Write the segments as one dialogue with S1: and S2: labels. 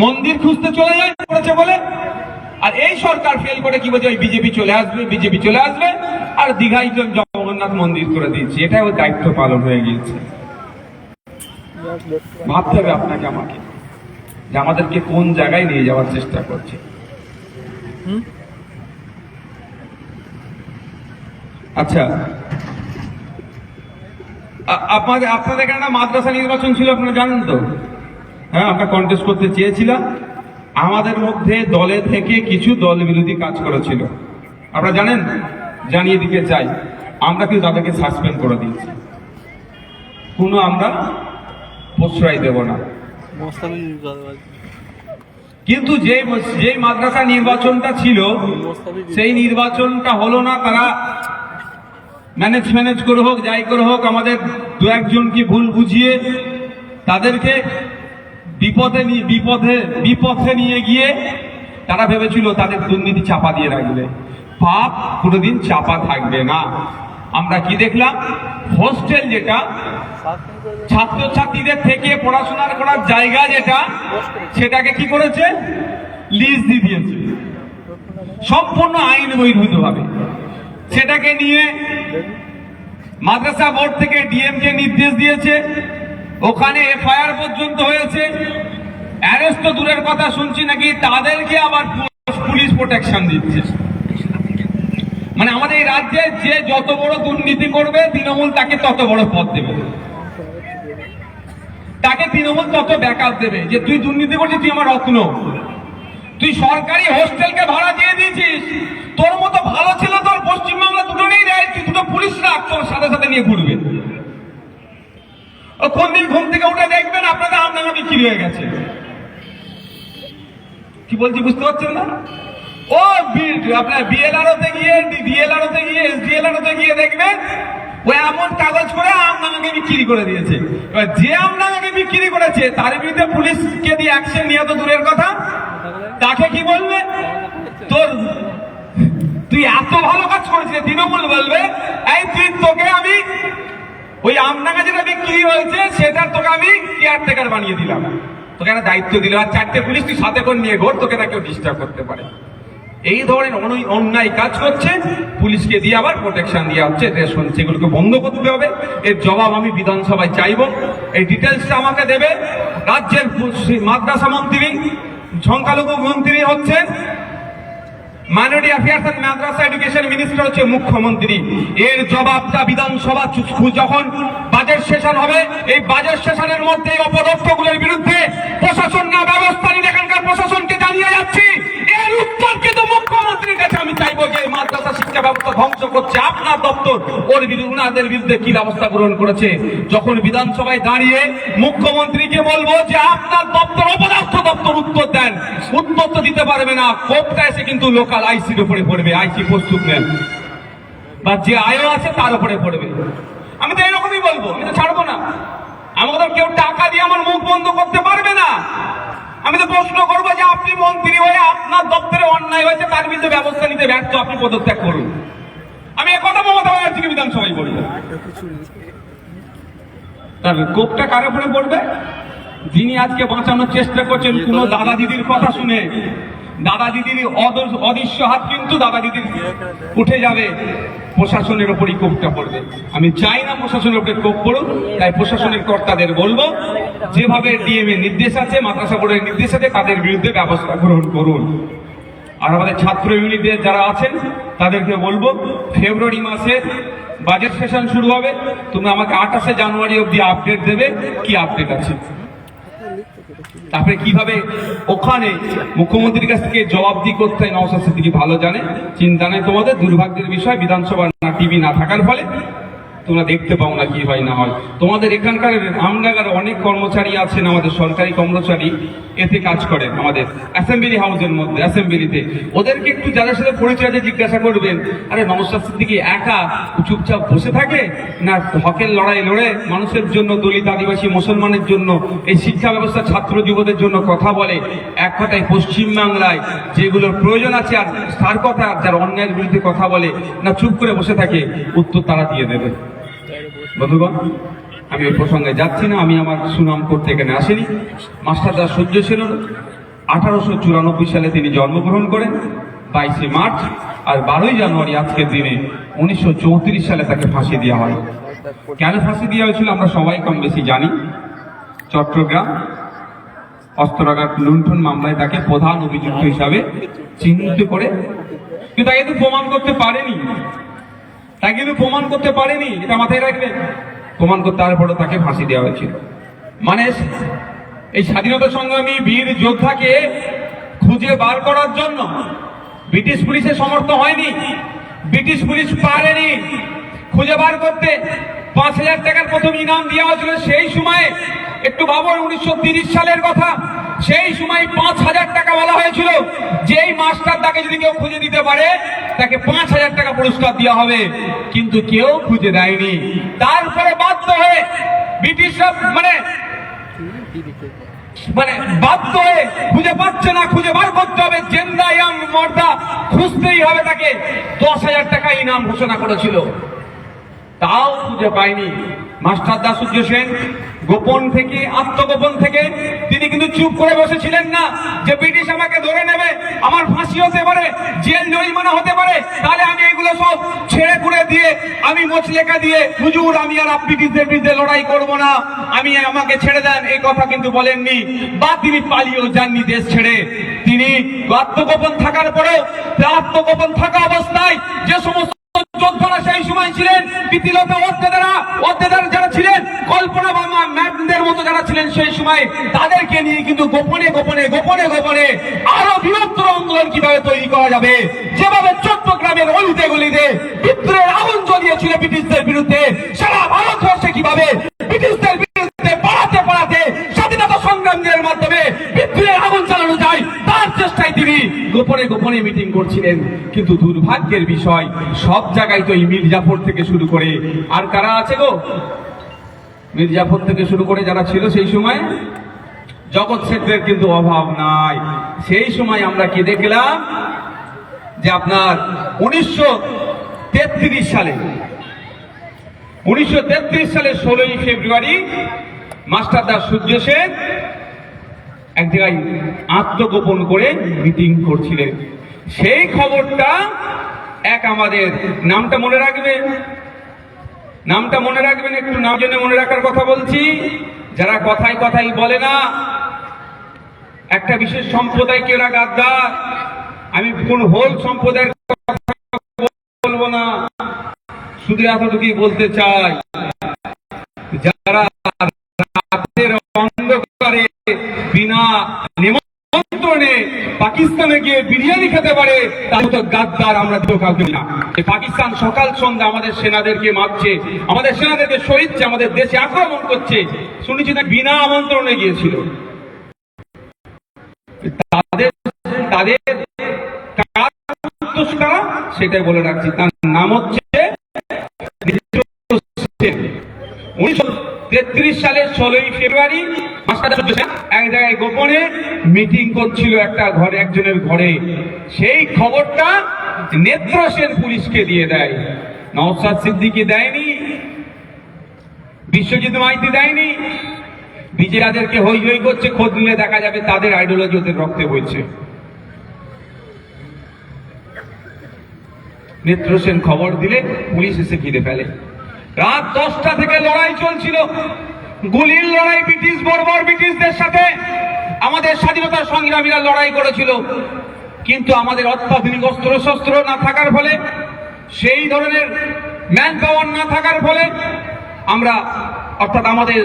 S1: মন্দির খুঁজতে চলে যায় করেছে বলে। আর এই সরকার ফেল করে কি বলছে, ওই বিজেপি চলে আসবে আর দীঘায় জগন্নাথ মন্দির করে দিচ্ছে। এটাই ওর দায়িত্ব পালন হয়ে গিয়েছে। ভাবতে হবে আপনাকে আমাকে যে আমাদেরকে কোন জায়গায় নিয়ে যাওয়ার চেষ্টা করছে। আচ্ছা, আপনাদের এখানে মাদ্রাসা নির্বাচন ছিল, আপনারা জানেন তো? হ্যাঁ, আমরা কন্টেস্ট করতে চেয়েছিলাম। আমাদের মধ্যে দলে থেকে কিছু দল বিরোধী কাজ করেছিল, আপনারা জানেন। জানিয়ে দিতে চাই, আমরা কিন্তু তাদেরকে সাসপেন্ড করে দিয়েছি। কোনো আমরা প্রশ্রয় দেব না। কিন্তু যে মাদ্রাসা নির্বাচনটা ছিল সেই নির্বাচনটা হলো না। তারা ম্যানেজ করে হোক, যাই করে হোক, আমাদের দু একজনকে ভুল বুঝিয়ে তাদেরকে বিপথে নিয়ে গিয়ে তারা ভেবেছিল তাদের দুর্নীতি চাপা দিয়ে রাখবে। পাপ কোনোদিন চাপা থাকবে না। আমরা কি দেখলাম, হোস্টেল যেটা ছাত্রছাত্রীদের থেকে পড়াশোনার করার জায়গা যেটা, সেটাকে কি করেছে, লিজ দিয়ে দিয়েছে সম্পূর্ণ আইন বহির্ভূত ভাবে। সেটাকে নিয়ে মাদ্রাসা বোর্ড থেকে ডিএম কে নির্দেশ দিয়েছে, ওখানে এফআইআর পর্যন্ত হয়েছে। অ্যারেস্ট তো দূরের কথা, শুনছি নাকি তাদেরকে আবার পুলিশ প্রোটেকশন দিচ্ছে। মানে আমাদের এই রাজ্যে যে যত বড় দুর্নীতি করবে তৃণমূল তাকে তত বড় পদ দেবে, তাকে তৃণমূল তত ব্যাকআপ দেবে যে তুই দুর্নীতি করছিস, তুই আমার রত্ন, তুই সরকারি হোস্টেলকে ভাড়া দিয়ে দিয়েছিস, তোর মতো ভালো ছিল তোর পশ্চিমবাংলা দুটো নেই রে, তুই দুটো পুলিশ রাখ, তোর সাথে সাথে নিয়ে ঘুরবে। ও কোন দিন ঘুম থেকে উঠে দেখবেন আপনাদের আমডাঙ্গা বিক্রি হয়ে গেছে। কি বলছি বুঝতে পারছেন না? ও আপনার বিএলআরওতে গিয়ে এসডিএলআরওতে গিয়ে দেখবেন ও এমন কাগজ করে আমডাঙ্গাকে বিক্রি করে দিয়েছে। এবার যে আমডাঙ্গাকে বিক্রি করেছে তার বিরুদ্ধে পুলিশকে দিয়ে অ্যাকশন নিয়ে তো দূরের কথা, তাকে কি বলবে, তুই এত ভালো কাজ করেছিস, তৃণমূল বলবে এই তোকে আমি ওই আমডাঙ্গা যেটা বিক্রি হয়েছে সেটার তোকে আমি কেয়ারটেকার বানিয়ে দিলাম, তোকে একটা দায়িত্ব দিলাম, আর 4টে পুলিশ তুই সাথে করে নিয়ে ঘোর, তোকে না কেউ ডিস্টার্ব করতে পারে। এই ধরনের অন্যায় কাজ করছে, পুলিশকে দিয়ে আবার প্রোটেকশন দেওয়া হচ্ছে। সেগুলোকে বন্ধ করতে হবে। এর জবাব আমি বিধানসভায় চাইব। এই ডিটেলসটা আমাকে দেবে রাজ্যের মাদ্রাসা মন্ত্রী, সংখ্যালঘু মন্ত্রী হচ্ছেন minority affairs and madrasa education minister হচ্ছে মুখ্যমন্ত্রী। এর জবাবটা বিধানসভা যখন বাজেট সেশন হবে, এই বাজেট সেশনের মধ্যে অপদস্থগুলোর বিরুদ্ধে প্রশাসন না ব্যবস্থা নিয়ে এখানকার প্রশাসনকে জানিয়ে যাচ্ছি, এর উত্তর কিন্তু মুখ্যমন্ত্রীর কাছে আমি চাইবো যে মাদ্রাসা শিক্ষা ব্যবস্থা ধ্বংস করছে আপনার দপ্তর, ওনাদের বিরুদ্ধে কি ব্যবস্থা গ্রহণ করেছে। যখন বিধানসভায় দাঁড়িয়ে মুখ্যমন্ত্রীকে বলবো যে আপনার দপ্তর অপদার্থ দপ্তর উত্তর দেন, উত্তর তো দিতে পারবে না, কোপটা এসে কিন্তু লোকাল আইসির উপরে পড়বে, আইসি প্রস্তুত নেন, বা যে আয়ও আছে তার উপরে পড়বে। আমি তো এরকমই বলবো, আমি তো ছাড়বো না। আমাদের কেউ টাকা দিয়ে আমার মুখ বন্ধ করতে পারবে না। আমি তো প্রশ্ন করবো যে আপনি মন্ত্রী হয়ে আপনার দপ্তরে অন্যায় হয়েছে, তার বিরুদ্ধে ব্যবস্থা নিতে ব্যর্থ, আপনি পদত্যাগ করুন। আমি একথা মমতা ব্যানার্জিকে বিধানসভায় বলি। তার কোপটা কার উপরে পড়বে? যিনি আজকে বাঁচানোর চেষ্টা করছেন কোন দাদা দিদির কথা শুনে। দাদা দিদির অদৃশ্য হাত কিন্তু দাদা দিদির উঠে যাবে, প্রশাসনের উপরই কোপটা পড়বে। আমি চাই না প্রশাসনের উপরে কোপ পড়ুক, তাই প্রশাসনের কর্তাদের বলবো যেভাবে ডিএম এর নির্দেশ আছে, মাদ্রাসা বোর্ডের নির্দেশ আছে, তাদের বিরুদ্ধে ব্যবস্থা গ্রহণ করুন। আর আমাদের ছাত্র ইউনিটের যারা আছেন তাদেরকে বলবো ফেব্রুয়ারি মাসে বাজেট সেশন শুরু হবে, তুমি আমাকে 28শে জানুয়ারি অব্দি আপডেট দেবে কি আপডেট আছে। তারপরে কিভাবে ওখানে মুখ্যমন্ত্রীর কাছ থেকে জবাবদিহি করতে হয় নওশাদ সিদ্দিকী ভালো জানে। চিন্তা নেই তোমাদের, দুর্ভাগ্যের বিষয় বিধানসভা না টিভি না থাকার ফলে তোমরা দেখতে পাও না কি হয় না হয়। তোমাদের এখানকার আমডাঙ্গার অনেক কর্মচারী আছেন, আমাদের সরকারি কর্মচারী এতে কাজ করেন আমাদের অ্যাসেম্বলি হাউসের মধ্যে, অ্যাসেম্বলিতে। ওদেরকে একটু যাদের সাথে পরিচয় আছে জিজ্ঞাসা করবেন, আরে নওশাদ সিদ্দিকী একা চুপচাপ বসে থাকে না হকের লড়াই লড়ে মানুষের জন্য, দলিত আদিবাসী মুসলমানের জন্য, এই শিক্ষা ব্যবস্থা ছাত্র যুবদের জন্য কথা বলে। এক কথায় পশ্চিমবাংলায় যেগুলোর প্রয়োজন আছে আর তার কথা, যার অন্যায়ের বিরুদ্ধে কথা বলে না চুপ করে বসে থাকে, উত্তর তারা দিয়ে দেবে। বন্ধুগণ, আমি ওই প্রসঙ্গে যাচ্ছি না। আমি আমার সুনাম করতে এখানে আসিনি। মাস্টারদা সহ্য ছিল, 1894 সালে তিনি জন্মগ্রহণ করেন 22শে মার্চ, আর 12ই জানুয়ারি আজকের দিনে 1934 সালে তাকে ফাঁসি দেওয়া হয়। কেন ফাঁসি দেওয়া হয়েছিল আমরা সবাই কম বেশি জানি। চট্টগ্রাম অস্ত্রাগার লুণ্ঠন মামলায় তাকে প্রধান অভিযুক্ত হিসাবে চিহ্নিত করে, কিন্তু তাকে কিন্তু প্রমাণ করতে পারেনি, এটা মাথায় রাখবেন। প্রমাণ করতে পারার পরে তাকে ফাঁসি দেওয়া হয়েছিল। মানে এই স্বাধীনতা সংগ্রামী বীর যোদ্ধাকে খুঁজে বার করার জন্য ব্রিটিশ পুলিশের সমর্থ হয়নি, ব্রিটিশ পুলিশ পারেনি খুঁজে বার করতে। 5,000 টাকার প্রথম ইনাম দেওয়া হয়েছিল সেই সময়ে। একটু ভাবুন 1930 সালের কথা, সেই সময় 5,000 টাকা বলা হয়েছিল। যেই মাস্টার তাকে যদি কেউ খুঁজে দিতে পারে তাকে 5,000 টাকা পুরস্কার দেওয়া হবে, কিন্তু কেউ খুঁজে দেয়নি। তারপরে বাধ্য হয়ে ব্রিটিশরা বাধ্য হয়ে খুঁজে পাচ্ছে না, খুঁজে বার করতে হবে, জেন্দা ইয়াং মর্দা খুঁজতেই হবে তাকে। 10,000 টাকা ইনাম ঘোষণা করেছিল, তাও খুঁজে পায়নি। মাস্টার দাসুজ্য সেন গোপন থেকে, আত্মগোপন থেকে তিনি কিন্তু চুপ করে বসেছিলেন না যে ব্রিটিশ আমাকে ধরে নেবে, আমার ফাঁসি হতে পারে, জেল জরিমানা হতে পারে, তাহলে আমি এগুলো সব ছেড়ে করে দিয়ে আমি মোচলেখা দিয়ে হুজুর আমি আর ব্রিটিশদের বিরুদ্ধে লড়াই করব না, আমাকে ছেড়ে দেন, এই কথা কিন্তু বলেননি। বা তিনি পালিয়েও যাননি দেশ ছেড়ে। তিনি আত্মগোপন থাকার পরেও, আত্মগোপন থাকা অবস্থায় যে সমস্ত যোদ্ধারা সেই সময় ছিলেন, প্রীতিলতা ওয়াদ্দেদার যারা ছিলেন, কল্পনা বার্মা ম্যাডদের মতো যারা ছিলেন সেই সময়, তাদেরকে নিয়ে কিন্তু গোপনে আরো বৃহত্তর আন্দোলন কিভাবে তৈরি করা যাবে, যেভাবে চট্টগ্রামের অলিতে গলিতে বিদ্রোহের আগুন জ্বলিয়েছিল ব্রিটিশদের বিরুদ্ধে, সারা ভারতবর্ষে কিভাবে ব্রিটিশদের বিরুদ্ধে পাড়াতে স্বাধীনতা সংগ্রামীদের মাধ্যমে বিদ্রোহের আগুন চালানো যায়, তার চেষ্টায় তিনি গোপনে মিটিং করছিলেন। কিন্তু দুর্ভাগ্যের বিষয়, সব জায়গায় তো এই মির্জাফর থেকে শুরু করে আর কারা আছে গো, মির্জাফর থেকে শুরু করে যারা ছিল সেই সময়, জগৎ শেঠদের কিন্তু অভাব নাই। সেই সময় আমরা কি দেখলাম যে আপনার 1933 সালে 16ই ফেব্রুয়ারি মাস্টার দাসুজ্য সেন এক জায়গায় আত্মগোপন করে মিটিং করছিলেন। সেই খবরটা এক আমাদের, নামটা মনে রাখবেন, একটু নাম জেনে মনে রাখার কথা বলছি। যারা কথায় বলে না একটা বিশেষ সম্প্রদায়কে ওরা গাদ্দার, আমি কোন হোল সম্প্রদায়ের কথা বলবো না, শুধু এতটুকুই বলতে চাই, যারা রাতের অন্ধকারে বিনা নিমন্ত্রণে পাকিস্তানে গিয়ে বিরিয়ানি খেতে পারে, তার মতো গাদ্দার আমরা কাউকে না। পাকিস্তান সকাল সন্ধ্যা আমাদের সেনাদেরকে মারছে, আমাদের সেনাদেরকে শহীদছে, আমাদের দেশে আক্রমণ করছে, শুনেছি না বিনা আমন্ত্রণে গিয়েছিল। তাদের সেটাই বলে রাখছি, তার নাম হচ্ছে 1933 সালের 16ই ফেব্রুয়ারি এক জায়গায় গোপনে মিটিং করছিল একটা ঘরে, একজনের ঘরে। সেই খবরটা নেত্র সেন পুলিশকে দিয়ে দেয়, নওশাদ সিদ্দিকী দেয়নি, বিশ্বজিৎ মাইতি দেয়নি। বিজেরাদেরকে হই করছে, খোঁজ নিলে দেখা যাবে তাদের আইডিওলজি ওদের রক্তে বইছে। নেত্র সেন খবর দিলে পুলিশ এসে ঘিরে ফেলে। রাত 10টা থেকে লড়াই চলছিল, গুলির লড়াই, ব্রিটিশদের সাথে আমাদের স্বাধীনতা সংগ্রামীরা লড়াই করেছিল। কিন্তু আমাদের অত্যাধুনিক অস্ত্র শস্ত্র না থাকার ফলে, সেই ধরনের ম্যান পাওয়ার না থাকার ফলে আমরা, অর্থাৎ আমাদের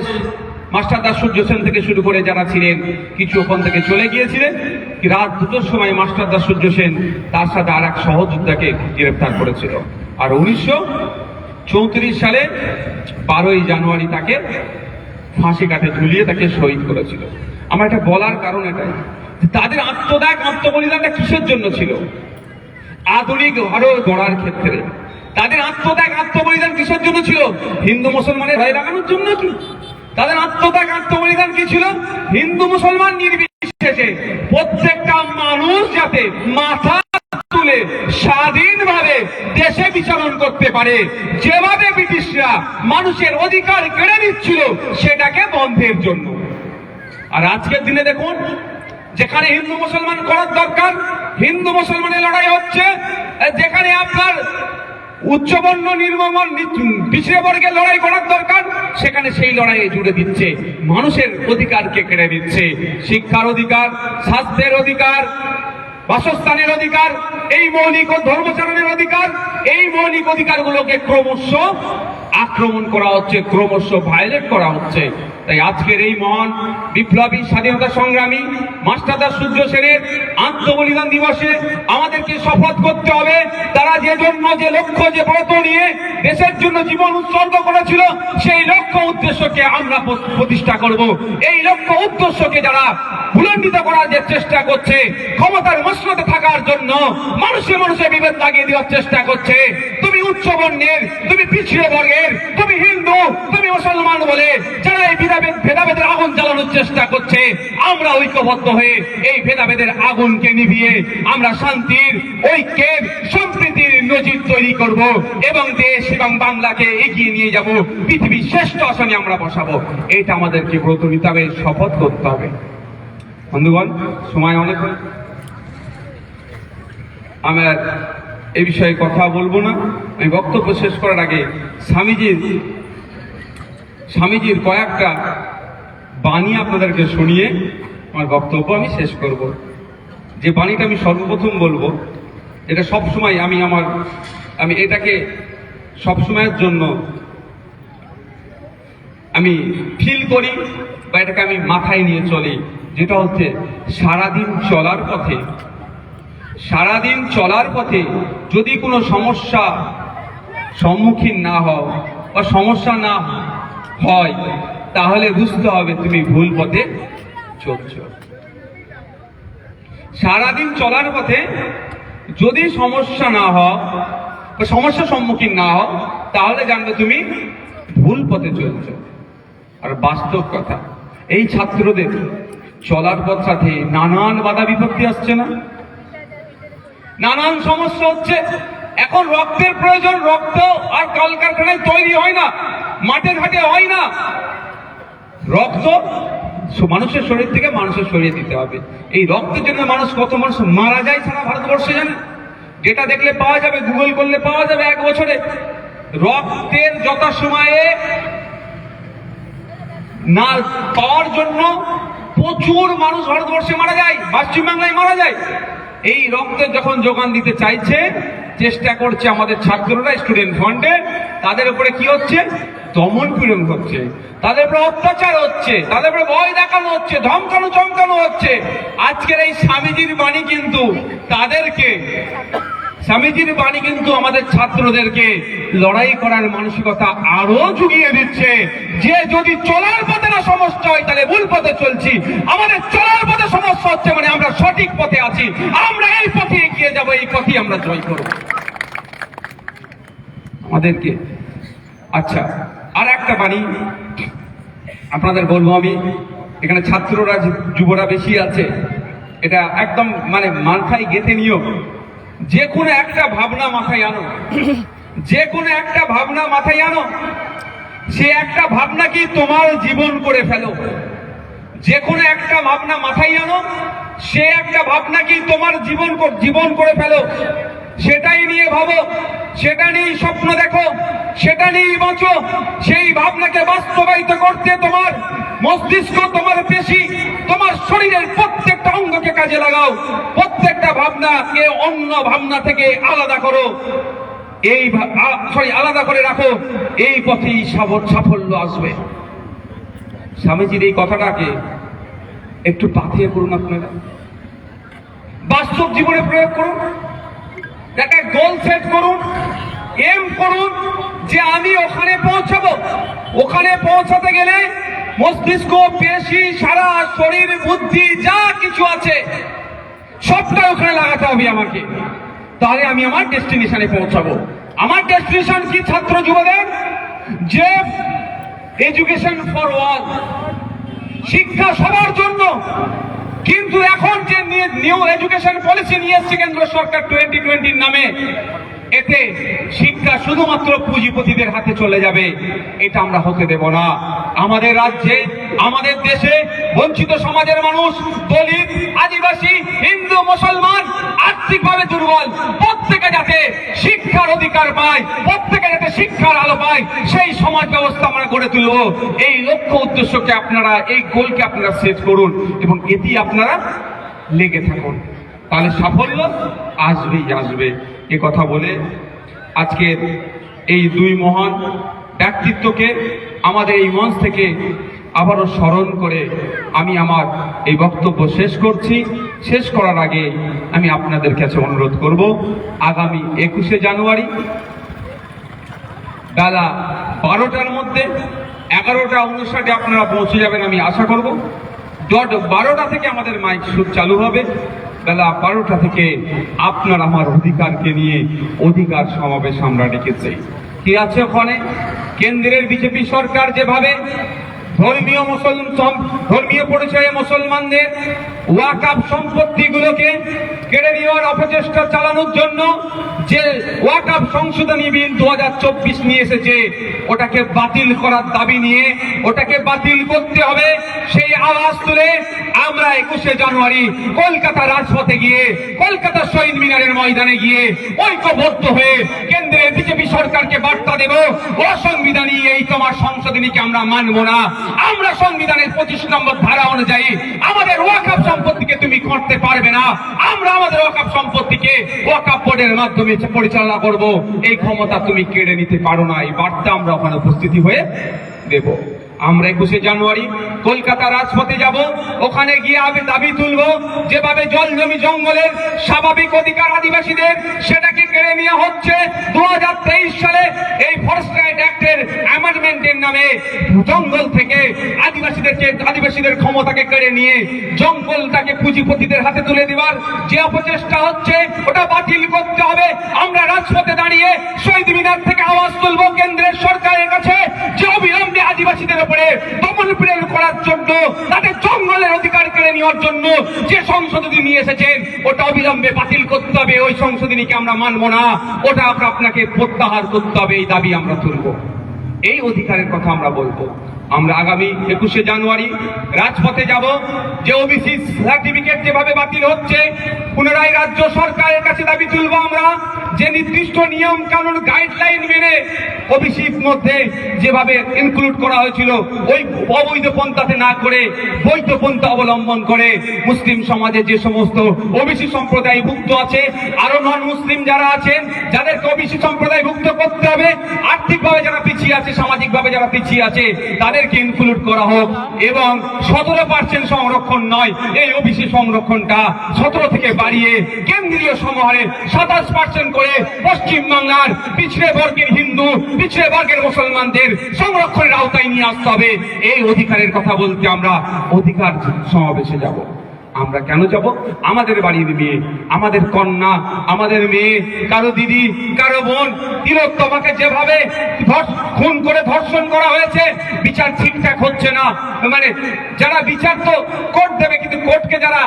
S1: মাস্টার দাসুজ্য সেন থেকে শুরু করে যারা ছিলেন কিছু ওখান থেকে চলে গিয়েছিলেন। রাত 2টোর সময় মাস্টার দাসুজ্য সেন তার সাথে আর এক সহযোদ্ধাকে গ্রেফতার করেছিল। আর 1934 সালে 12ই জানুয়ারি তাকে ফাঁসি কাঠে ঝুলিয়ে তাকে শহীদ করেছিল। আমার এটা বলার কারণ এটাই, তাদের আত্মবলিদানটা কিসের জন্য ছিল? আধুনিক ভারত গড়ার ক্ষেত্রে তাদের আত্মবলিদান কিসের জন্য ছিল? হিন্দু মুসলমানের লড়াই লাগানোর জন্য কি? তাদের আত্মবলিদান কি ছিল? হিন্দু মুসলমান নির্বিশেষে প্রত্যেকটা মানুষ যাতে মাথা তুলে স্বাধীনভাবে দেশে বিচরণ করতে পারে, যেভাবে ব্রিটিশরা মানুষের অধিকার কেড়ে নিচ্ছিল সেটাকে বন্ধের জন্য। আর আজকের দিনে দেখুন, যেখানে হিন্দু মুসলমান করার দরকার হিন্দু মুসলমানের লড়াই হচ্ছে, যেখানে আপনার উচ্চবর্ণ নির্মমন পিছিয়ে বর্গের লড়াই করার দরকার সেখানে সেই লড়াইয়ে জুড়ে দিচ্ছে, মানুষের অধিকারকে কেড়ে দিচ্ছে। শিক্ষার অধিকার, স্বাস্থ্যের অধিকার, বাসস্থানের অধিকার, এই মৌলিক ও ধর্মচারণের অধিকার, এই মৌলিক অধিকারগুলোকে ক্রমশ আক্রমণ করা হচ্ছে, ক্রমশ ভায়োলেট করা হচ্ছে। তাই আজকের এই মহান বিপ্লবী স্বাধীনতা সংগ্রামী মাস্টারদা সূর্য সেনের আত্মবলিদান দিবসে আমাদেরকে শপথ করতে হবে, তারা যে জন্য যে লক্ষ্য যে ব্রত নিয়ে দেশের জন্য জীবন উৎসর্গ করেছিল সেই লক্ষ্য উদ্দেশ্যকে আমরা প্রতিষ্ঠা করব। এই লক্ষ্য উদ্দেশ্যকে যারা ভুলণ্ডিত করার যে চেষ্টা করছে, ক্ষমতার মসনদে থাকার জন্য মানুষে মানুষে বিভেদ লাগিয়ে দেওয়ার চেষ্টা করছে, তুমি উচ্চ বর্ণের, তুমি পিছিয়ে বর্গের, তুমি হিন্দু, তুমি মুসলমান বলে যারা এই ভেদাভেদের আগুন জ্বালানোর চেষ্টা করছে, আমরা ঐক্যবদ্ধ হয়ে এই ভেদাভেদের আগুনকে নিভিয়ে আমরা শান্তির, ঐক্যের, সম্প্রীতির নজির তৈরি করব এবং দেশ এবং বাংলাকে এগিয়ে নিয়ে যাব, পৃথিবীর শ্রেষ্ঠ আসনে আমরা বসাবো। এটা আমাদেরকে ব্রত নিতে হবে, শপথ করতে হবে। বন্ধুগণ, সময় অনেক হল, আমার এই বিষয়ে কথা বলবো না। আমি বক্তব্য শেষ করার আগে স্বামীজির কয়েকটা বাণী আপনাদেরকে শুনিয়ে আমার বক্তব্য আমি শেষ করব। যে বাণীটা আমি সর্বপ্রথম বলবো, এটা সবসময় আমি এটাকে সবসময়ের জন্য আমি ফিল করি বা এটাকে আমি মাথায় নিয়ে চলি, যেটা হচ্ছে সারাদিন চলার পথে যদি কোনো সমস্যা সম্মুখীন না হও বা সমস্যা না হয় তাহলে বুঝতে হবে তুমি ভুল পথে চলছ। সারাদিন চলার পথে যদি সমস্যা না হও বা সমস্যার সম্মুখীন না হও তাহলে জানবে তুমি ভুল পথে চলছ। আর বাস্তব কথা, এই ছাত্রদের চলার পথ সাথে নানান বাধা বিপত্তি আসছে না, নানান সমস্যা হচ্ছে। এখন রক্তের প্রয়োজন, রক্ত আর কলকারখানায় তৈরি হয় না, মাঠে ঘাটে হয় না, রক্ত মানুষের শরীর থেকে মানুষের শরীরে দিতে হবে। এই রক্তের জন্য কত মানুষ মারা যায় সারা ভারতবর্ষে জানেন? যেটা দেখলে পাওয়া যাবে, গুগল করলে পাওয়া যাবে, 1 বছরে রক্তের যথাসময়ে না পাওয়ার জন্য প্রচুর মানুষ ভারতবর্ষে মারা যায়, পশ্চিমবাংলায় মারা যায়। এই রক্তের যখন যোগান দিতে চাইছে, চেষ্টা করছে আমাদের ছাত্ররা, স্টুডেন্ট ফান্ডে, তাদের উপরে কি হচ্ছে? দমন পীড়ন হচ্ছে, তাদের উপরে অত্যাচার হচ্ছে, তাদের উপরে ভয় দেখানো হচ্ছে, ধমকানো চমকানো হচ্ছে। আজকের এই স্বামীজির বাণী কিন্তু আমাদের ছাত্রদেরকে লড়াই করার মানসিকতা আরো জুগিয়ে দিচ্ছে, যে যদি চলার পথে না সমস্যা হয় তাহলে ভুল পথে চলছি, আমাদের চলার পথে সমস্যা হচ্ছে মানে আমরা সঠিক পথে আছি, আমরা এই পথে এগিয়ে যাব, এই পথেই আমরা জয় করব আমাদেরকে। আচ্ছা, আর একটা বাণী আপনাদের বলবো আমি, এখানে ছাত্ররা যুবরা বেশি আছে, এটা একদম মাথায় গেঁথে নিও। যে কোনো একটা ভাবনা মাথায় আনো, যে কোনো একটা ভাবনা মাথায় আনো, সে একটা ভাবনা কি তোমার জীবন করে ফেলো। যে কোনো একটা ভাবনা মাথায় আনো, সে একটা ভাবনা কি তোমার জীবন করে ফেলো। সেটাই নিয়ে ভাবো, সেটা নিয়েই স্বপ্ন দেখো, সেটা নিয়েই বাঁচো। সেই ভাবনাকে বাস্তবায়িত করতে তোমার মস্তিষ্ক, তোমার পেশি, তোমার শরীরের প্রত্যেকটা অঙ্গকে কাজে লাগাও। প্রত্যেকটা ভাবনাকে অন্য ভাবনা থেকে আলাদা করো, আলাদা করে রাখো, এই পথেই সাফল্য আসবে। স্বামীজির এই কথাটাকে একটু পাথিয়ে করুন, আপনারা বাস্তব জীবনে প্রয়োগ করুন, একটা গোল সেট করুন, এম করুন যে আমি ওখানে পৌঁছাবো। ওখানে পৌঁছাতে গেলে মস্তিষ্ক, পেশি, সারা শরীর, বুদ্ধি যা কিছু আছে সবটা ওখানে লাগাতে হবে আমাকে, তাহলে আমি আমার ডেস্টিনেশনে পৌঁছাবো। আমার ডেস্টিনেশন কি ছাত্র যুবদের? যে এডুকেশন ফর অল, শিক্ষা সবার জন্য। কিন্তু এখন যে নিউ এডুকেশন পলিসি নিয়ে এসছে কেন্দ্র সরকার 2020 নামে, এতে শিক্ষা শুধুমাত্র পুঁজিপতিদের হাতে চলে যাবে, এটা আমরা হতে দেব না। আমাদের রাজ্যে, আমাদের দেশে বঞ্চিত সমাজের মানুষ, দলিত, আদিবাসী, হিন্দু, মুসলমান, আর্থিকভাবে দুর্বল, প্রত্যেকে যাতে শিক্ষার অধিকার পায়, প্রত্যেকে যাতে শিক্ষার আলো পায়, সেই সমাজ ব্যবস্থা আমরা গড়ে তুলব। এই লক্ষ্য উদ্দেশ্যকে আপনারা, এই গোলকে আপনারা সেট করুন এবং এতেই আপনারা লেগে থাকুন, তাহলে সাফল্য আসবেই আসবে। এ কথা বলে আজকের এই দুই মহান ব্যক্তিত্বকে আমাদের এই মঞ্চ থেকে আবারও স্মরণ করে আমি আমার এই বক্তব্য শেষ করছি। শেষ করার আগে আমি আপনাদের কাছে অনুরোধ করব, আগামী 21শে জানুয়ারি বেলা 12টার মধ্যে 11টা 59 আপনারা পৌঁছে যাবেন আমি আশা করব। 12টা থেকে আমাদের মাইক শুট চালু হবে। বেলা 12টা থেকে আপনার আমার অধিকারকে নিয়ে অধিকার সমাবেশ আমরা ডেকেছি। কি আছে ওখানে? কেন্দ্রের বিজেপি সরকার যেভাবে ধর্মীয় পরিচয়ে মুসলমানদের ওয়াকফ সম্পত্তিগুলোকে কেড়ে নেওয়ার অপচেষ্টা চালানোর জন্য যে ওয়াকফ সংশোধনী বিল 2024 নিয়ে এসেছে, ওটাকে বাতিল করার দাবি নিয়ে ওটাকে বাতিল করতে হবে, সেই আওয়াজ তুলে আমরা 21শে জানুয়ারি কলকাতা রাজপথে গিয়ে, কলকাতা শহীদ মিনারের ময়দানে গিয়ে ঐক্যবদ্ধ হয়ে কেন্দ্রের বিজেপি সরকারকে বার্তা দেব, অসংবিধানী এই তোমার সংশোধনীকে আমরা মানব না। আমরা সংবিধানের 25 নম্বর ধারা অনুযায়ী আমাদের ওয়াকফ সম্পত্তিকে তুমি করতে পারবে না। আমরা আমাদের ওয়াকফ সম্পত্তিকে ওয়াকফ বোর্ডের মাধ্যমে পরিচালনা করব, এই ক্ষমতা তুমি কেড়ে নিতে পারো না। এই বার্তা আমরা ওখানে উপস্থিতি হয়ে দেব। আমরা 21শে জানুয়ারি কলকাতা রাজপথে যাব, ওখানে গিয়ে দাবি তুলব, যেভাবে জল জমি জঙ্গলের স্বাভাবিক অধিকার আদিবাসীদের সেটাকে কেড়ে নেওয়া হচ্ছে। 2023 সালে এই ফরেস্ট রাইট অ্যাক্টের অ্যামেন্ডমেন্টের নামে জঙ্গল থেকে আদিবাসীদের ক্ষমতাকে কেড়ে নিয়ে জঙ্গলটাকে পুঁজিপতিদের হাতে তুলে দেওয়ার যে অপচেষ্টা হচ্ছে, ওটা বাতিল করতে হবে। আমরা রাজপথে দাঁড়িয়ে শহীদ মিনার থেকে আওয়াজ তুলব কেন্দ্রের সরকারের কাছে, যে অবিলম্বে আদিবাসীদের উপরে দমন পীড়ন করার জন্য, তাদের জঙ্গলের অধিকার কেড়ে নেওয়ার জন্য যে সংশোধনী নিয়ে এসেছেন, ওটা অবিলম্বে বাতিল করতে হবে। ওই সংশোধনীকে আমরা মানব না, ওটা আপনাকে প্রত্যাহার করতে হবে। এই দাবি আমরা তুলব, এই অধিকারের কথা আমরা বলবো। আমরা আগামী 21শে জানুয়ারি রাজপথে যাব, যে ওবিসি সার্টিফিকেট যেভাবে বাতিল হচ্ছে, পুনরায় রাজ্য সরকারের কাছে দাবি তুলব আমরা, যে নির্দিষ্ট নিয়ম কানুন গাইডলাইন মেনে ওবিসির মধ্যে যেভাবে ইনক্লুড করা হয়েছিল, ওই অবৈধ পন্থাতে না করে বৈধ পন্থা অবলম্বন করে মুসলিম সমাজে যে সমস্ত ওবিসি সম্প্রদায় ভুক্ত আছে, আরো নন মুসলিম যারা আছেন, যাদেরকে ওবিসি সম্প্রদায় ভুক্ত করতে হবে, আর্থিকভাবে যারা পিছিয়ে আছে, সামাজিকভাবে যারা পিছিয়ে আছে, তাদেরকে ইনক্লুড করা হোক। এবং 17% সংরক্ষণ নয়, এই ওবিসি সংরক্ষণটা 17 থেকে বাড়িয়ে কেন্দ্রীয় সমহারে 27% করে পশ্চিম বাংলার পিছড়ে বর্গের হিন্দু, পিছড়ে বর্গের মুসলমানদের সংরক্ষণের আওতায় নিয়ে আসতে হবে। এই অধিকারের কথা বলতে আমরা অধিকার সমাবেশে যাব। আমরা কেন যাব? আমাদের বাড়ির মেয়ে, আমাদের কন্যা, আমাদের মেয়ে, কারো দিদি, কারো বোন, তিলোত্তমাকে যেভাবে খুন করে ধর্ষণ করা হয়েছে, বিচার ঠিকঠাক হচ্ছে না। মানে যারা বিচার তো কোর্ট দেবে, কিন্তু কোর্টকে যারা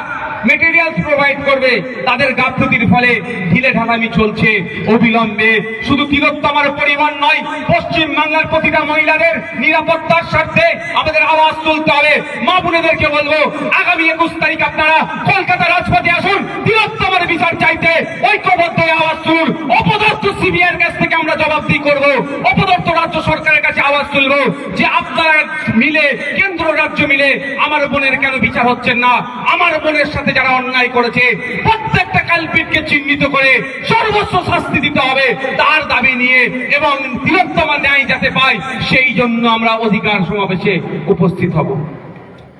S1: মেটেরিয়াল প্রোভাইড করবে, তাদের গাফলতির ফলে ঢিলে ঢালামি চলছে। অবিলম্বে শুধু তিলোত্তমার পরিবার নয়, পশ্চিম বাংলার প্রতিটা মহিলাদের নিরাপত্তার স্বার্থে আমাদের আওয়াজ তুলতে হবে। মা বোনেদেরকে বলবো, আগামী 21 তারিখ আপনারা কলকাতা রাজপথে আসুন, তিলোত্তমার বিচার চাইতে ঐক্যবদ্ধ আওয়াজ তুলুন। অপদস্থ সিবিআইয়ের কাছ থেকে আমরা জবাবদিহি করব, অপদস্থ রাজ্য সরকারের কাছে আওয়াজ তুলব, যে আপনারা মিলে, কেন্দ্র রাজ্য মিলে আমার বোনের কেন বিচার হচ্ছেন না? আমার বোনের সাথে যারা অন্যায় করেছে, প্রত্যেকটা কালপিটকে চিহ্নিত করে সর্বোচ্চ শাস্তি দিতে হবে, তার দাবি নিয়ে, এবং তিলোত্তমা ন্যায় যাতে পায়, সেই জন্য আমরা অধিকার সমাবেশে উপস্থিত হব।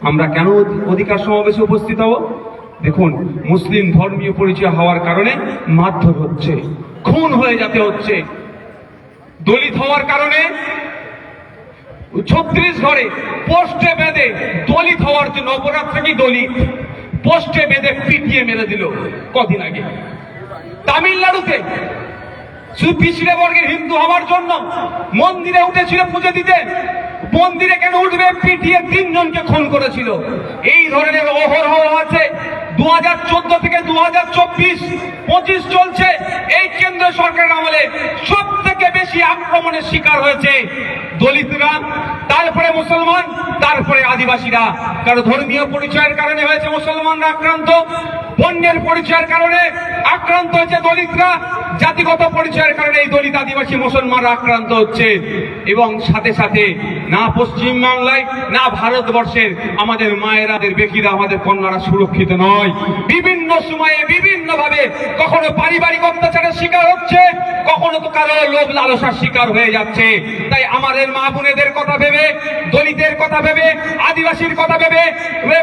S1: আমরা কেন অধিকার সমাবেশে উপস্থিত হব? দেখুন, মুসলিম ধর্মীয় পরিচয় হওয়ার কারণে মারধর হচ্ছে, খুন হয়ে যেতে হচ্ছে। দলিত হওয়ার কারণে ছত্তিশগড়ে পোস্টে বেঁধে, দলিত হওয়ার জন্য, অপরাধ থেকে দলিত, পোস্টে বেঁধে পিটিয়ে মেরে দিল কদিন আগে। তামিলনাড়ুতে শুধু পিছড়ে বর্গের হিন্দু হওয়ার জন্য মন্দিরে উঠেছিল পুজো দিতে, মন্দিরে কেন উঠবে, পিটিয়ে 3 জনকে খুন করেছিল। এই ধরনের অহরহ আছে। 2014 থেকে 2024-25 চলছে। এই কেন্দ্র সরকারের আমলে সব থেকে বেশি আক্রমণের শিকার হয়েছে দলিতরা, তারপরে মুসলমান, তারপরে আদিবাসীরা। কারণ ধর্মীয় পরিচয়ের কারণে হয়েছে মুসলমানরা আক্রান্ত, বন্যের পরিচয়ের কারণে আক্রান্ত হয়েছে দলিতরা, জাতিগত পরিচয়ের কারণে এই দলিত আদিবাসী মুসলমানরা আক্রান্ত হচ্ছে। এবং সাথে সাথে না পশ্চিম বাংলায় না ভারতবর্ষের আমাদের মায়েরাদের বেকিরা, আমাদের কন্যারা সুরক্ষিত নয়। বিভিন্ন সময়ে বিভিন্ন ভাবে কখনো পারিবারিক অত্যাচারের শিকার হচ্ছে, কখনো তো কারো লোভ লালসার শিকার হয়ে যাচ্ছে। তাই আমাদের মা বোনেদের কথা ভেবে, দলিতের কথা ভেবে, আদিবাসীর কথা ভেবে,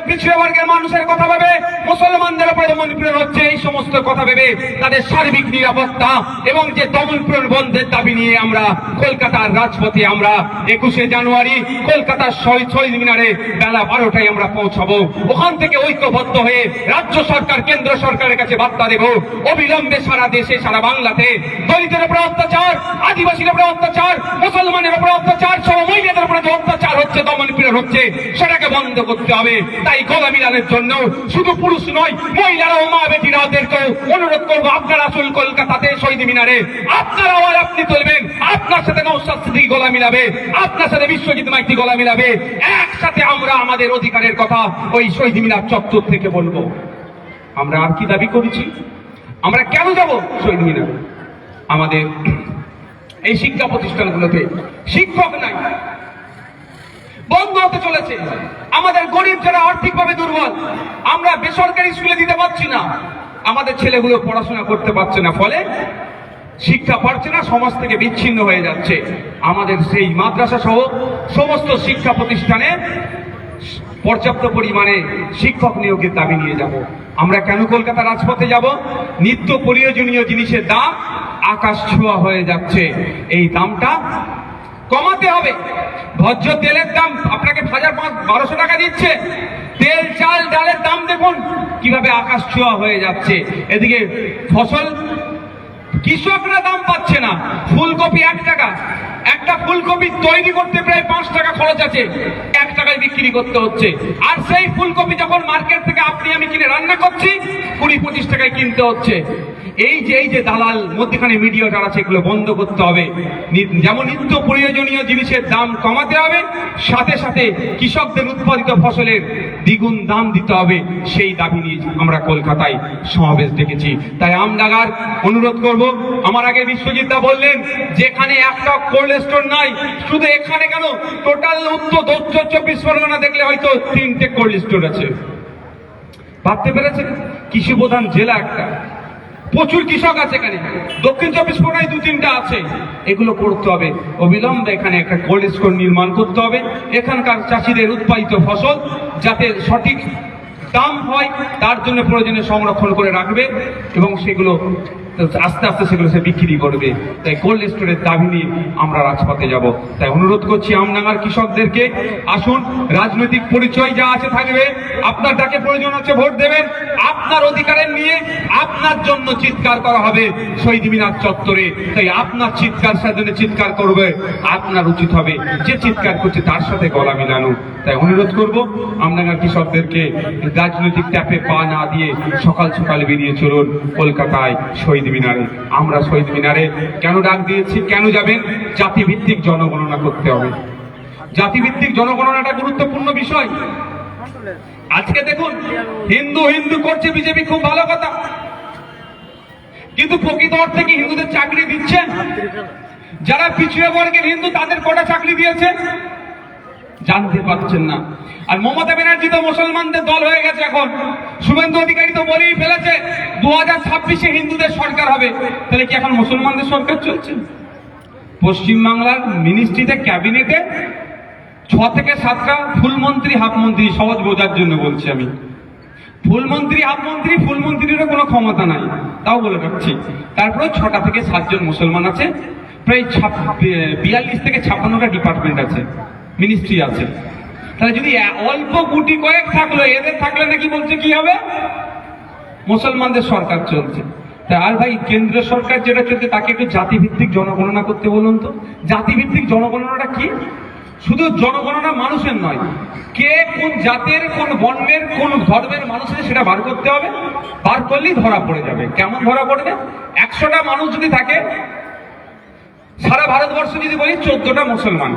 S1: পিছিয়ে বর্গের মানুষের কথা ভেবে, মুসলমানদের উপরে দমন পীড়ন হচ্ছে, এই সমস্ত কথা ভেবে তাদের সার্বিক নিরাপত্তা এবং যে দমন পীড়ন বন্ধের দাবি নিয়ে আমরা কলকাতার রাজপথে আমরা 21শে জানুয়ারি কলকাতার শহীদ মিনারে বেলা 12টায় আমরা পৌঁছাবো। ওখান থেকে ঐক্যবদ্ধ হয়ে রাজ্য সরকার, কেন্দ্র সরকারের কাছে বার্তা দেব, অবিলম্বে সারা দেশে, সারা বাংলাতে দলিতের উপরে অত্যাচার, আদিবাসীর উপরে অত্যাচার, মুসলমানের উপরে অত্যাচার, সব মহিলাদের উপরে যে অত্যাচার হচ্ছে, দমন পীড়ন হচ্ছে, সেটাকে বন্ধ করতে হবে। তাই গলা মিলানের জন্য শুধু পুরুষ নয়, মহিলারা ও মা বেটিরাদেরকে অনুরোধ করবো, আপনারা আসুন কলকাতাতে শহীদ মিনারে, আপনারা আওয়াজ আপনি তুলবেন, আপনার সাথে নওশাদ সিদ্দিকী গলা মিলাবে, আপনার সাথে বিশ্বজিৎ মাইতি গলা মিলাবে, একসাথে আমরা আমাদের অধিকারের কথা ওই শহীদ মিনার চত্বর থেকে বলবো। আমরা আর কি দাবি করেছি? আমরা কেন যাব শহীদ মিনার? আমাদের এই শিক্ষা প্রতিষ্ঠানগুলোতে শিক্ষক নাই, বন্ধ হতে চলেছে। আমাদের গরিব যারা আর্থিকভাবে দুর্বল, আমরা বেসরকারি স্কুলে দিতে পারছি না, আমাদের ছেলেগুলো পড়াশোনা করতে পারছে না, ফলে শিক্ষা পাচ্ছে না, সমাজ থেকে বিচ্ছিন্ন হয়ে যাচ্ছে। আমাদের সেই মাদ্রাসা সহ সমস্ত শিক্ষা প্রতিষ্ঠানে পর্যাপ্ত পরিমাণে শিক্ষক নিয়োগের দাবি নিয়ে যাব। আমরা কেন কলকাতা রাজপথে যাব? নিত্য প্রয়োজনীয় জিনিসের দাম আকাশ ছোঁয়া হয়ে যাচ্ছে, এই দামটা কমাতে হবে। ভোজ্য তেলের দাম আপনাকে 1200 টাকা দিচ্ছে, তেল চাল ডালের দাম দেখুন কিভাবে আকাশ ছোঁয়া হয়ে যাচ্ছে। এদিকে ফসল কৃষকরা দাম পাচ্ছে না। ফুলকপি 1 টাকা, একটা ফুলকপি তৈরি করতে প্রায় 5 টাকা খরচ আছে, 1 টাকায় বিক্রি করতে হচ্ছে। আর সেই ফুলকপি যখন মার্কেট থেকে আপনি আমি কিনে রান্না করছি, 20-25 টাকায় কিনতে হচ্ছে। এই যে দালাল মধ্যখানে মিডিয়াটা আছে, এগুলো বন্ধ করতে হবে। যেমন নিত্য প্রয়োজনীয় জিনিসের দাম কমাতে হবে, সাথে সাথে কৃষকদের উৎপাদিত ফসলের দ্বিগুণ দাম দিতে হবে। সেই দাবি নিয়ে আমরা কলকাতায় সমাবেশ ডেকেছি। তাই আমডাঙ্গার অনুরোধ করব, আমার আগে বিশ্বজিৎ দা বললেন যেখানে একটা কোল্ড স্টোর নাই, শুধু এখানে কেন টোটাল উত্তর 24 পরগনা দেখলে হয়তো 3টে কোল্ড স্টোর আছে। ভাবতে পেরেছেন? কৃষি প্রধান জেলা একটা, প্রচুর কৃষক আছে এখানে, দক্ষিণ 24 পরগনায় 2-3টা আছে। এগুলো করতে হবে, অবিলম্বে এখানে একটা কোল্ড স্টোর নির্মাণ করতে হবে। এখানকার চাষিদের উৎপাদিত ফসল যাতে সঠিক দাম হয়, তার জন্য প্রয়োজনে সংরক্ষণ করে রাখবে এবং সেগুলো আস্তে আস্তে সেগুলো সে বিক্রি করবে। তাই কোল্ড স্টোরের দাবি নিয়ে আমরা রাজপথে যাব। তাই অনুরোধ করছি আমডাঙ্গার কৃষকদেরকে, আসুন, রাজনৈতিক পরিচয় যা আছে থাকবে, আপনার ডাকে প্রয়োজন হচ্ছে ভোট দেবেন, আপনার অধিকারের নিয়ে আপনার জন্য চিৎকার করা হবে শহীদ মিনার চত্বরে। তাই আপনার চিৎকার সাথে চিৎকার করবে, আপনার উচিত হবে যে চিৎকার করছে তার সাথে গলা মিলানো। তাই অনুরোধ করব আমডাঙ্গার কৃষকদেরকে, রাজনৈতিক ট্যাপে পা না দিয়ে সকাল সকাল বেরিয়ে চলুন কলকাতায় শহীদ মিনারে। আমরা শহীদ মিনারে কেন ডাক দিয়েছি, কেন যাবেন? জাতিভিত্তিক জনগণনা করতে হবে। জাতিভিত্তিক জনগণনাটা গুরুত্বপূর্ণ বিষয়। আজকে দেখুন, হিন্দু হিন্দু করছে বিজেপি, খুব ভালো কথা, কিন্তু প্রকৃত অর্থে কি হিন্দুদের চাকরি দিচ্ছে? যারা পিছিয়ে বর্গের হিন্দু তাদের কটা চাকরি দিয়েছে জানতে পারছেন না। আর মমতা ব্যানার্জি তো মুসলমানদের দল হয়ে গেছে এখন। শুভেন্দু অধিকারী তো বলেই ফেলেছে 2026-এ হিন্দুদের সরকার হবে। তাহলে কি এখন মুসলমানদের সরকার চলছে? পশ্চিমবাংলার মিনিস্ট্রিতে, ক্যাবিনেটে 6 থেকে 7টা ফুলমন্ত্রী, হাফ মন্ত্রী, সহজ বোঝার জন্য বলছি আমি। ফুলমন্ত্রী, হাফ মন্ত্রী, ফুলমন্ত্রীরও কোনো ক্ষমতা নাই, তাও বলে রাখছি। তারপরে 6টা থেকে 7 জন মুসলমান আছে, প্রায় 42 থেকে 56টা ডিপার্টমেন্ট আছে, মিনিস্ট্রি আছে। তাহলে যদি অল্প গুটি কয়েক থাকলো, এদের থাকলে নাকি বলছে কি হবে? মুসলমানদের সরকার চলছে। তা আর ভাই, কেন্দ্র সরকার যেটা চলছে তাকে একটু জাতিভিত্তিক জনগণনা করতে বলুন তো। জাতিভিত্তিক জনগণনাটা কি? শুধু জনগণনা মানুষের নয়, কে কোন জাতের, কোন বর্ণের, কোন ধর্মের মানুষের সেটা বার করতে হবে। বার করলেই ধরা পড়ে যাবে। কেমন ধরা পড়বে? 100টা মানুষ যদি থাকে, সারা ভারতবর্ষে যদি বলি 14টা মুসলমান,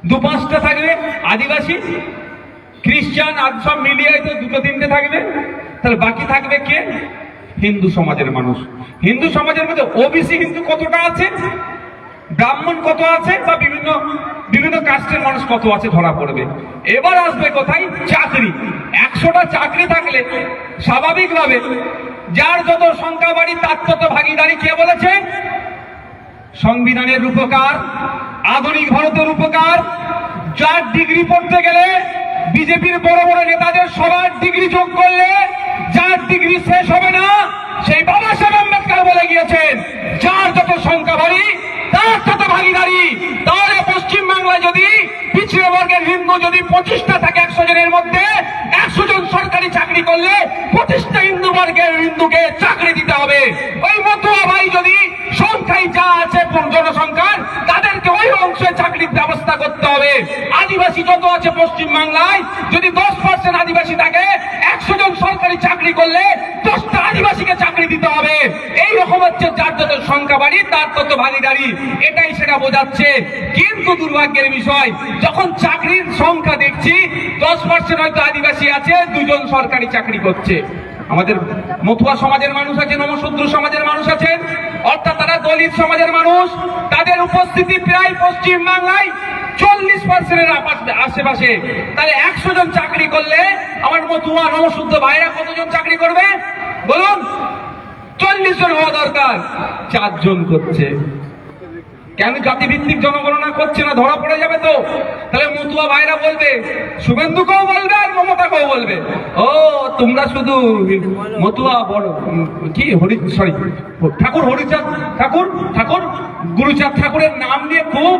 S1: 2-5টা থাকবে আদিবাসী, খ্রিস্টান, আর সব মিলিয়ে তো 2-3টে থাকবে। তাহলে বাকি থাকবে কে? হিন্দু সমাজের মানুষ। হিন্দু সমাজের মধ্যে ওবিসি হিন্দু কতটা আছে, ব্রাহ্মণ কত আছে, বা বিভিন্ন বিভিন্ন কাস্টের মানুষ কত আছে ধরা পড়বে। এবার আসবে কোথায়? চাকরি। 100টা চাকরি থাকলে স্বাভাবিকভাবে যার যত সংখ্যা বাড়ি তার তত ভাগিদারি। কে বলেছে? সংবিধানের রূপকার, আধুনিক ভারতের রূপকার, যার ডিগ্রি পড়তে গেলে বিজেপির বড় বড় নেতাদের সবার ডিগ্রি যোগ করলে যার ডিগ্রি শেষ হবে না, সেই বাবা সাহেব আম্বেদকর বলে গিয়েছেন যার যত সংখ্যা বাড়ি তার তত ভাগিদারি। তাহলে পশ্চিম বাংলায় যদি পিছিয়ে বর্গের হিন্দু যদি 25টা থাকে 100 জনের মধ্যে, 100 জন সরকারি চাকরি করলে 25টা হিন্দু বর্গের হিন্দুকে চাকরি দিতে হবে। ওই মতুয়া ভাই যদি সংখ্যায় যা আছে জনসংখ্যার, তাদেরকে ওই অংশে চাকরির ব্যবস্থা করতে হবে। আদিবাসী যত আছে পশ্চিম বাংলায়, যদি 10% আদিবাসী থাকে, 100 জন সরকারি চাকরি করলে 10টা আদিবাসীকে চাকরি দিতে হবে। এই রকম হচ্ছে যার যত সংখ্যা বাড়ি তার তত ভাগিদারি, এটাই সেটা বোঝাচ্ছে। কিন্তু দুর্ভাগ্যের বিষয়, যখন চাকরির সংখ্যা দেখছি 10% হয়তো আদিবাসী আছে, 2 জন সরকারি চাকরি করছে। আমাদের মতুয়া সমাজের মানুষ আছে, নমশূদ্র সমাজের মানুষ আছেন, অর্থাৎ তারা দলিত সমাজের মানুষ। তাদের উপস্থিতি প্রায় পশ্চিম বাংলায় 40%-এর আশেপাশে। তাহলে 100 জন চাকরি করলে আমার মতুয়া নমশূদ্র ভাইরা কতজন চাকরি করবে বলুন? 40 জন হওয়া দরকার, 4 জন করছে। কেন জাতিভিত্তিক জনগণনা করছে না? ধরা পড়ে যাবে তো। তাহলে মতুয়া ভাইরা বলবে, শুভেন্দুকেও বলবে আর মমতাকেও বলবে, ও তোমরা শুধু মতুয়া বড় কি ঠাকুর হরিচাঁদ ঠাকুর গুরুচাঁদ ঠাকুরের নাম নিয়ে খুব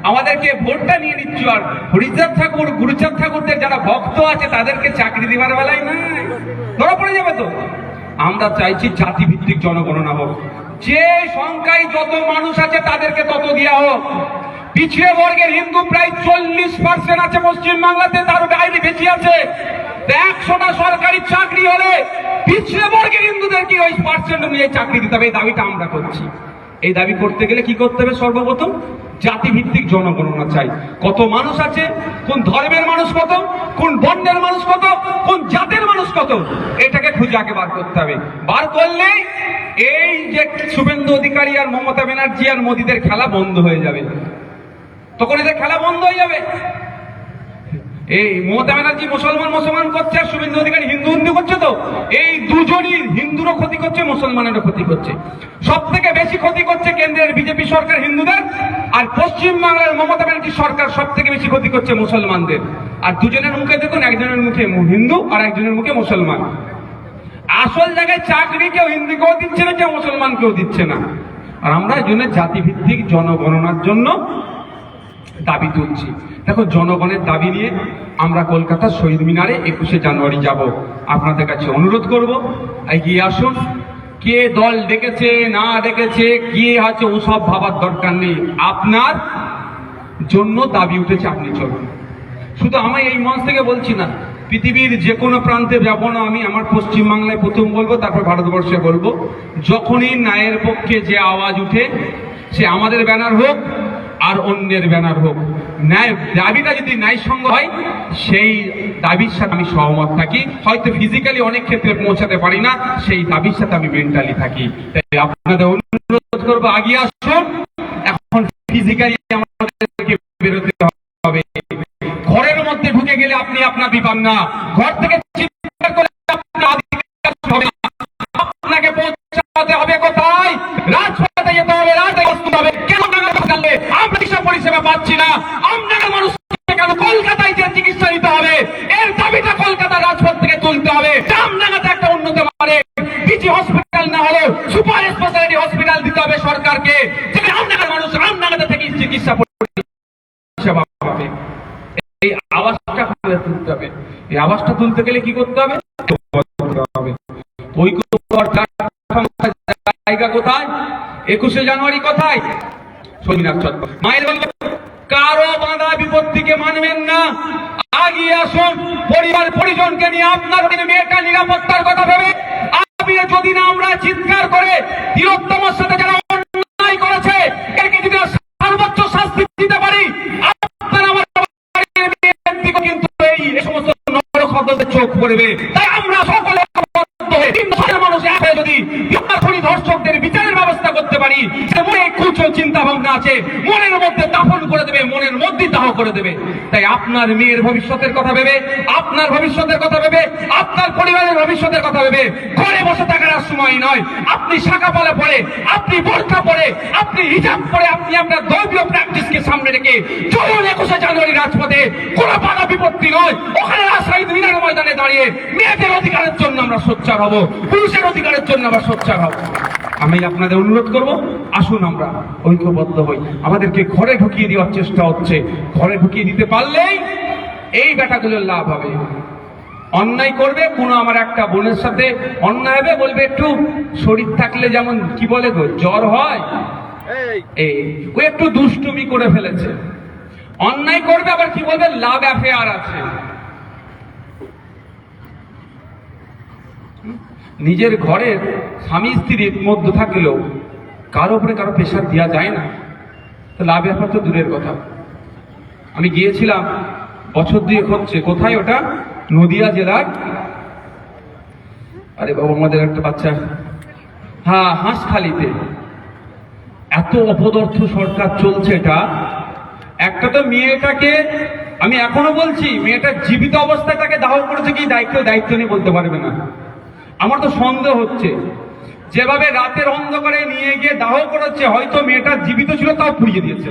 S1: আমাদেরকে ভোটটা নিয়ে নিচ্ছ, আর হরিচাঁদ ঠাকুর গুরুচাঁদ ঠাকুরদের যারা ভক্ত আছে তাদেরকে চাকরি দিবার বেলায় নাই। ধরা পড়ে যাবে তো। আমরা চাইছি জাতিভিত্তিক জনগণনা হোক, যে সংখ্যায় যত মানুষ আছে তাদেরকে তত দেওয়া হোক। পিছিয়ে বর্গের হিন্দু প্রায় 40% আছে পশ্চিম বাংলাতে, তার বাইরে বেশি আছে। 100টা সরকারি চাকরি হলে পিছিয়ে বর্গের হিন্দুদেরকে ওই পার্সেন্ট অনুযায়ী চাকরি দিতে হবে। এই দাবিটা আমরা করছি। এই দাবি করতে গেলে কি করতে হবে? সর্বপ্রথম জাতিভিত্তিক জনগণনা চাই। কত মানুষ আছে, কোন ধর্মের মানুষ কত, কোন বর্ণের মানুষ কত, কোন জাতের মানুষ কত, এটাকে খুঁজে আগে বার করতে হবে। বার করলে এই যে শুভেন্দু অধিকারী আর মমতা ব্যানার্জি আর মোদীদের খেলা বন্ধ হয়ে যাবে। তখন এদের খেলা বন্ধ হয়ে যাবে। এই মমতা ব্যানার্জি মুসলমান করছে, আর শুভেন্দু অধিকারী হিন্দু করছে। তো এই দুজনই হিন্দুরও ক্ষতি করছে, মুসলমানেরও ক্ষতি করছে। সব থেকে বেশি ক্ষতি করছে কেন্দ্রের বিজেপি সরকার হিন্দুদের, আর পশ্চিম বাংলার মমতা ব্যানার্জি সরকার সব থেকে বেশি ক্ষতি করছে মুসলমানদের। আর দুজনের মুখে দেখুন, একজনের মুখে হিন্দু আর একজনের মুখে মুসলমান। আসল জায়গায় চাকরি কেউ হিন্দুকেও দিচ্ছে না, কেউ মুসলমানকেও দিচ্ছে না। আর আমরা এই জন্য জাতিভিত্তিক জনগণনার জন্য দাবি তুলছি। দেখো, জনগণের দাবি নিয়ে আমরা কলকাতার শহীদ মিনারে 21শে জানুয়ারি যাব। আপনাদের কাছে অনুরোধ করব, এগিয়ে আসুন। কে দল ডেকেছে না ডেকেছে কি আছে ওসব ভাবার দরকার নেই। আপনার জন্য দাবি উঠেছে, আপনি চলুন। শুধু আমি এই মঞ্চ থেকে বলছি না, পৃথিবীর যে কোনো প্রান্তে যাবো না আমি, আমার পশ্চিম বাংলায় প্রথম বলবো, তারপর ভারতবর্ষে বলবো। যখনই ন্যায়ের পক্ষে যে আওয়াজ উঠে, সে আমাদের ব্যানার হোক আর অন্যের ব্যানার হোক, ন্যায় দাবিটা যদি ন্যায়সঙ্গ হয়, সেই দাবির সাথে আমি সহমত থাকি। হয়তো ফিজিক্যালি অনেক ক্ষেত্রে পৌঁছাতে পারি না, সেই দাবির সাথে আমি মেন্টালি থাকি। তাই আপনাদের অনুরোধ করবো, আগিয়ে আসুন। এখন ফিজিক্যালি আমাদেরকে বেরোতে হবে। ঘরের মধ্যে ঢুকে গেলে আপনি আপনার বিপান না, ঘর থেকে চিৎকার করে আপনাকে পৌঁছাতে হবে কোথায়? রাজপথে যেতে হবে, রাজপথে বসতে হবে। কেন আমরা চিকিৎসা পরিষেবা পাচ্ছি না? আপনাদের মানুষকে কেন কলকাতায় যে চিকিৎসা নিতে হবে? এর দাবিটা কলকাতা রাজপথ থেকে তুলতে হবে। জামডাঙ্গাতে একটা উন্নত মানের পিজি হসপিটাল না হলেও সুপার স্পেশালিটি হসপিটাল দিতে হবে সরকারকে, যেখানে আমডাঙ্গার মানুষ আমডাঙ্গাতে থেকে চিকিৎসা পরিষেবা পাবে। এই আওয়াজটা তুলতে হবে। এই আওয়াজটা তুলতে গেলে কি করতে হবে? জায়গা কোথায়? 21শে জানুয়ারি কোথায়? শহীদ মিনার চত্বর। মায়ের কারো বাধা বিপত্তিকে মানবেন না। আগিয়ে আসুন, পরিবার পরিজনকে নিয়ে আপনার মেয়েটা নিরাপত্তার কথা ভেবে আপনি যদি না আমরা চিৎকার করে তিলোত্তমার সাথে যারা অন্যায় করেছে একে যদি সর্বোচ্চ শাস্তি দিতে পারি, আপনার আমার কিন্তু এই সমস্ত নরখাদকদের চোখ পড়বে। তাই আমরা সকলে মানুষ যদি ধর্ষকদের বিচারের ব্যবস্থা করতে পারি, মনে কুচো চিন্তা ভাবনা আছে মনের মধ্যে দাফন করে দেবে, মনের মধ্যে দাহ করে দেবে। তাই আপনার মেয়ের ভবিষ্যতের কথা ভেবে, আপনার ভবিষ্যতের কথা ভেবে, আপনার পরিবারের ভবিষ্যতের কথা ভেবে ঘরে বসে থাকার আর সময় নয়। আপনি শাখা পালা পরে, আপনি বোরকা পরে, আপনি হিজাব পরে, আপনি আপনার ধর্মীয় প্র্যাকটিসকে সামনে রেখে চলুন 21শে জানুয়ারি রাজপথে। কোনো বাধা বিপত্তি নয়, ওখানে রাজশাহী মিনার ময়দানে দাঁড়িয়ে মেয়েদের অধিকারের জন্য আমরা সোচ্চার হব, পুরুষের অধিকারের জন্য আমরা সোচ্চার হব। আমি আপনাদের অনুরোধ করব, আসুন আমরা ঐক্যবদ্ধ হই। আমাদেরকে ঘরে ঢুকিয়ে দেওয়ার চেষ্টা হচ্ছে, ঘরে ঢুকিয়ে দিতে পারলেই এই বেটাগুলোর লাভ হবে। অন্যায় করবে, কোনো আমার একটা বোনের সাথে অন্যায় হবে, বলবে একটু শরীর থাকলে যেমন কি বলে গো জ্বর হয়, এই ও একটু দুষ্টুমি করে ফেলেছে। অন্যায় করবে, আবার কি বলবে লাভ অ্যাফেয়ার আছে। নিজের ঘরের স্বামী স্ত্রীর মধ্যে থাকলেও কারো উপরে কারো প্রেশার দেওয়া যায় না, তো লাভ ব্যাপার তো দূরের কথা। আমি গিয়েছিলাম বছর 2 হচ্ছে, কোথায় ওটা, নদিয়া জেলার, আরে বাবা আমাদের একটা বাচ্চা, হ্যাঁ হাঁসখালিতে। এত অপদার্থ সরকার চলছে এটা। একটা তো মেয়েটাকে, আমি এখনো বলছি, মেয়েটা জীবিত অবস্থায় তাকে দাহ করেছে কি দায়িত্ব নিয়ে বলতে পারবে না। আমার তো সন্দেহ হচ্ছে যেভাবে রাতের অন্ধকারে নিয়ে গিয়ে দাহ করেছে, হয়তো মেয়েটা জীবিত ছিল তাও পুড়িয়ে দিয়েছে।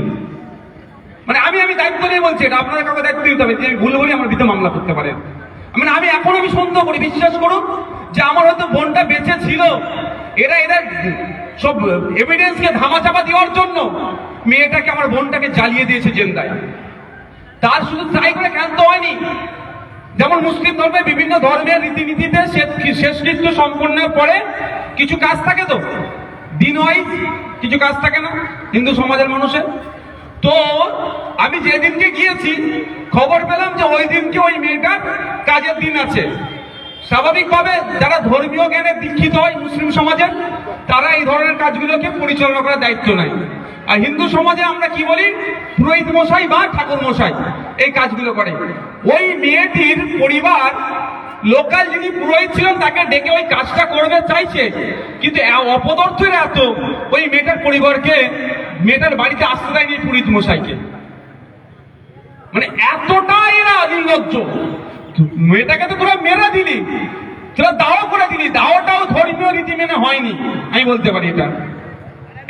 S1: মানে আমি দায়িত্ব নিয়ে বলছি, এটা আপনাদের কাউকে দায়িত্ব দিতে হবে। আমি ভুল বলি আমার বিরুদ্ধে মামলা করতে পারেন। আমি এখন সন্দেহ করি, বিশ্বাস করুন যে আমার হয়তো বোনটা বেঁচে ছিল, এরা সব এভিডেন্সকে ধামাচাপা দেওয়ার জন্য মেয়েটাকে, আমার বোনটাকে জ্বালিয়ে দিয়েছে জেন্দায়। তার শুধু তাই করে ক্ষান্ত হয়নি, যেমন মুসলিম ধর্মে বিভিন্ন ধর্মের রীতিনীতিতে শেষকৃত্য সম্পন্নের পরে কিছু কাজ থাকে, তো দিন ওয়াইজ কিছু কাজ থাকে না হিন্দু সমাজের মানুষের। তো আমি যেদিনকে গিয়েছি খবর পেলাম যে ওই দিনকে ওই মেয়েটার কাজের দিন আছে। স্বাভাবিকভাবে যারা ধর্মীয় জ্ঞানে দীক্ষিত হয় মুসলিম সমাজে, তারা এই ধরনের কাজগুলোকে পরিচালনা করার দায়িত্ব নেয়। আর হিন্দু সমাজে আমরা কি বলি, পুরোহিত মশাই বা ঠাকুর মশাই এই কাজগুলো করে। ওই মেয়েটির পরিবার লোকাল যিনি পুরোহিত ছিলেন তাকে ডেকে ওই কাজটা করবে চাইছে, কিন্তু অপদার্থের এত ওই মেয়েটার পরিবারকে মেয়েটার বাড়িতে আসতে দেয়নি পুরোহিত মশাইকে। মানে এতটাই এরা নির্লজ্জ। মেয়েটাকে তো তোরা মেরে দিলি, তোরা দাও করে দিলি, দাওটাও ধর্মীয় রীতি মেনে হয়নি। আমি বলতে পারি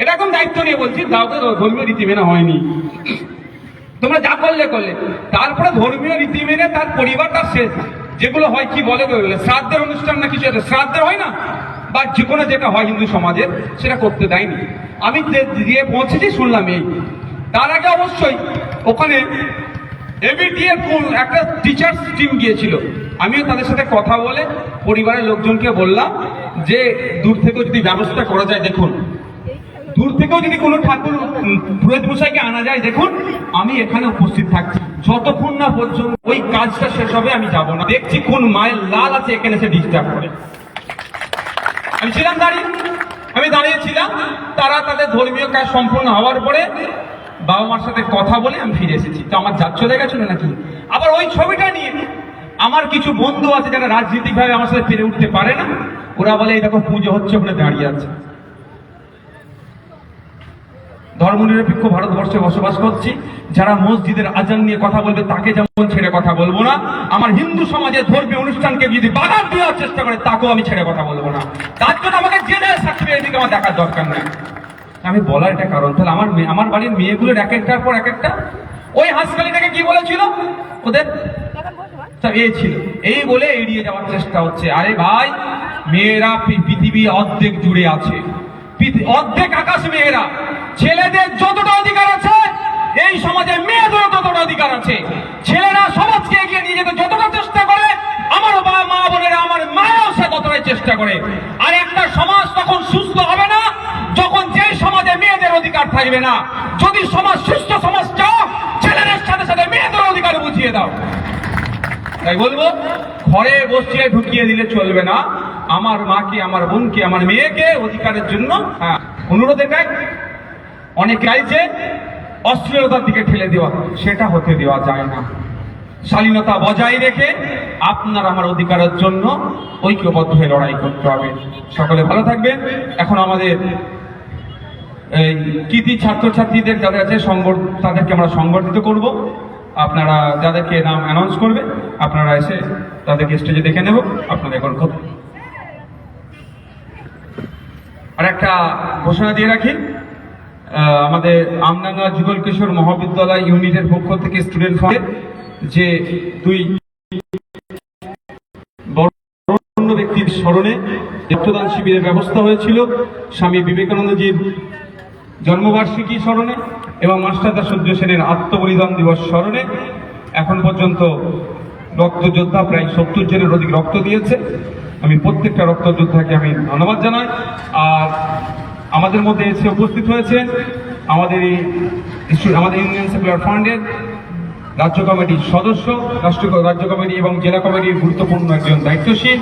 S1: এটা এখন দায়িত্ব নিয়ে বলছি, দাও তো ধর্মীয় রীতি মেনে হয়নি। তোমরা যা করলে। তারপরে ধর্মীয় রীতি মেনে তার পরিবার, তার শেষ যেগুলো হয় কি বলে শ্রাদ্ধের অনুষ্ঠান না কিছু শ্রাদ্ধের হয় না, বা যে কোনো যেটা হয় হিন্দু সমাজের, সেটা করতে দেয়নি। আমি গিয়ে পৌঁছেছি, শুনলাম এই। তার আগে অবশ্যই ওখানে এবিটি এর একটা টিচার্স টিম গিয়েছিল। আমিও তাদের সাথে কথা বলে পরিবারের লোকজনকে বললাম যে দূর থেকেও যদি ব্যবস্থা করা যায়, দেখুন দূর থেকেও যদি কোনো ঠাকুর পুরোহিত মশাইকে আনা যায়, দেখুন আমি এখানে উপস্থিত থাকছি, যতক্ষণ না পর্যন্ত ওই কাজটা শেষ হবে আমি যাব না। দেখছি কোন মায়ের লাল আছে এখানে সে ডিস্টার্ব করে। আমি ছিলাম দাঁড়িয়েছিলাম। তারা তাদের ধর্মীয় কাজ সম্পূর্ণ হওয়ার পরে বাবা মার সাথে কথা বলে আমি ফিরে এসেছি। তো আমার যা চলে গেছিল নাকি। আবার ওই ছবিটা নিয়ে আমার কিছু বন্ধু আছে যারা রাজনৈতিক ভাবে আমার সাথে পেরে উঠতে পারে না, ওরা বলে এই দেখো পুজো হচ্ছে, ওখানে দাঁড়িয়ে আছে। ধর্মনিরপেক্ষ ভারতবর্ষে বসবাস করছি, যারা মসজিদের আজান নিয়ে কথা বলবে তাকে যেমন ছেড়ে কথা বলবো না, আমার হিন্দু সমাজের ধর্মীয় অনুষ্ঠানকে যদি বাধা দেওয়ার চেষ্টা করে তাকেও আমি ছেড়ে কথা বলবো না। তার জন্য আমাকে জেলের সার্টিফিকেট দিকে আমার দেখার দরকার নেই। আমি বলার একটা কারণ, তাহলে আমার বাড়ির মেয়েগুলোর এক একটার পর এক একটা ওই হাঁসখালিটাকে কি বলেছিল ওদের এই ছিল, এই বলে এড়িয়ে যাওয়ার চেষ্টা হচ্ছে। আরে ভাই, মেয়েরা পৃথিবী অর্ধেক জুড়ে আছে, অর্ধেক আকাশ মেয়েরা। ছেলেদের যতটা অধিকার আছে এই সমাজে মেয়েদেরও ততটা অধিকার আছে। ছেলেরা সমাজকে এগিয়ে নিয়ে যেতে যতটা চেষ্টা করে, আমার মা বোনেরা, আমার মায়েও সে ততটাই চেষ্টা করে। আর একটা সমাজ তখন সুস্থ হবে না যখন যে সমাজে মেয়েদের অধিকার থাকবে না। যদি সমাজ সুস্থ সমাজ চাও, ঢুকিয়ে দাও। তাই বলবো, ঘরে বসিয়ে ঢুকিয়ে দিলে চলবে না। আমার মাকে, আমার বোনকে, আমার মেয়েকে অধিকারের জন্য অনুরোধ এটাই, অনেক চাইছে অশ্লীলতার দিকে ঠেলে দেওয়া, সেটা হতে দেওয়া যায় না। শালীনতা বজায় রেখে আপনার আমার অধিকারের জন্য ঐক্যবদ্ধ হয়ে লড়াই করতে হবে। সকলে ভালো থাকবেন। এখন আমাদের এই কৃতি ছাত্রছাত্রীদের যাদের আছে তাদেরকে আমরা সংগঠিত করব। আপনারা যাদেরকে নাম অ্যানাউন্স করবে আপনারা এসে তাদেরকে স্টেজে দেখে নেব। আপনাদের এখন আর একটা ঘোষণা দিয়ে রাখি, আমাদের আমডাঙ্গা যুগল কিশোর মহাবিদ্যালয় ইউনিটের পক্ষ থেকে স্টুডেন্ট ফান্ডে যে দুই বরেণ্য ব্যক্তির স্মরণে রক্তদান শিবিরের ব্যবস্থা হয়েছিল, স্বামী বিবেকানন্দজির জন্মবার্ষিকী স্মরণে এবং মাস্টারদা সূর্য সেনের আত্মবলিদান দিবস স্মরণে এখন পর্যন্ত রক্তযোদ্ধা প্রায় 70 জনের অধিক রক্ত দিয়েছে। আমি প্রত্যেকটা রক্তযোদ্ধাকে আমি ধন্যবাদ জানাই। আর আমাদের মধ্যে এসে উপস্থিত হয়েছে আমাদের ইউনিয়ন সেকুলার ফান্ডের রাজ্য কমিটির সদস্য, রাজ্য কমিটি এবং জেলা কমিটির গুরুত্বপূর্ণ একজন দায়িত্বশীল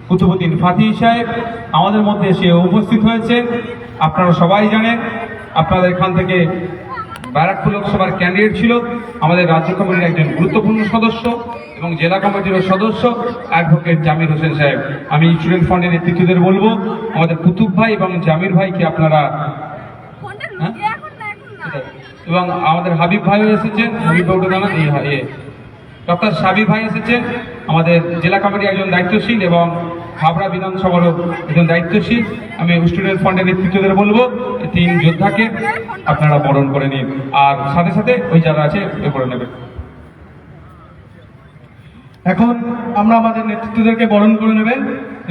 S1: কুতুবুদ্দিন ফাতিহ সাহেব আমাদের মধ্যে এসে উপস্থিত হয়েছে। আপনারা সবাই জানেন, আপনাদের এখান থেকে ব্যারাকপুর লোকসভার ক্যান্ডিডেট ছিল আমাদের রাজ্য কমিটির একজন গুরুত্বপূর্ণ সদস্য এবং জেলা কমিটিরও সদস্য অ্যাডভোকেট জামির হোসেন সাহেব। আমি স্টুডেন্ট ফান্ডের নেতৃত্বদের বলবো, আমাদের কুতুব ভাই এবং জামির ভাইকে আপনারা এবং আমাদের হাবিব ভাইও এসেছেন, হাবিব বাবু জানান, ডক্টর সাবির ভাই এসেছেন, আমাদের জেলা কমিটির একজন দায়িত্বশীল এবং হাবড়া বিধানসভারও একজন দায়িত্বশীল। আমি স্টুডেন্ট ফান্ডের নেতৃত্বদের বলবো এই 3 যোদ্ধাকে আপনারা বরণ করে নিন, আর সাথে সাথে ওই যারা আছে এ করে নেবেন।
S2: এখন আমরা আমাদের নেতৃত্বদেরকে বরণ করে নেবেন।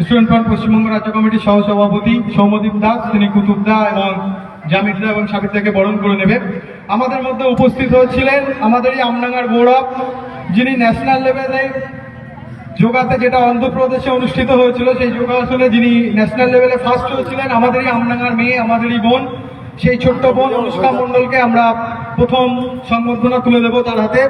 S2: স্টুডেন্ট ফান্ড পশ্চিমবঙ্গ রাজ্য কমিটির সহসভাপতি সৌম্যদীপ দাস, তিনি কুতুবদা এবং জামিরদা এবং সাবিরদাকে বরণ করে নেবেন। আমাদের মধ্যে উপস্থিত হয়েছিলেন আমাদেরই আমডাঙ্গার গৌরব, যিনি ন্যাশনাল লেভেলে যোগাতে, যেটা অন্ধ্রপ্রদেশে অনুষ্ঠিত হয়েছিল, সেই যোগাসনে যিনি ন্যাশনাল লেভেলে ফার্স্ট হয়েছিলেন, আমাদেরই আমডাঙ্গার মেয়ে, আমাদেরই বোন, সেই ছোট্ট বোন অনুষ্কা মণ্ডলকে আমরা প্রথম সংবর্ধনা তুলে দেবো তার হাতে।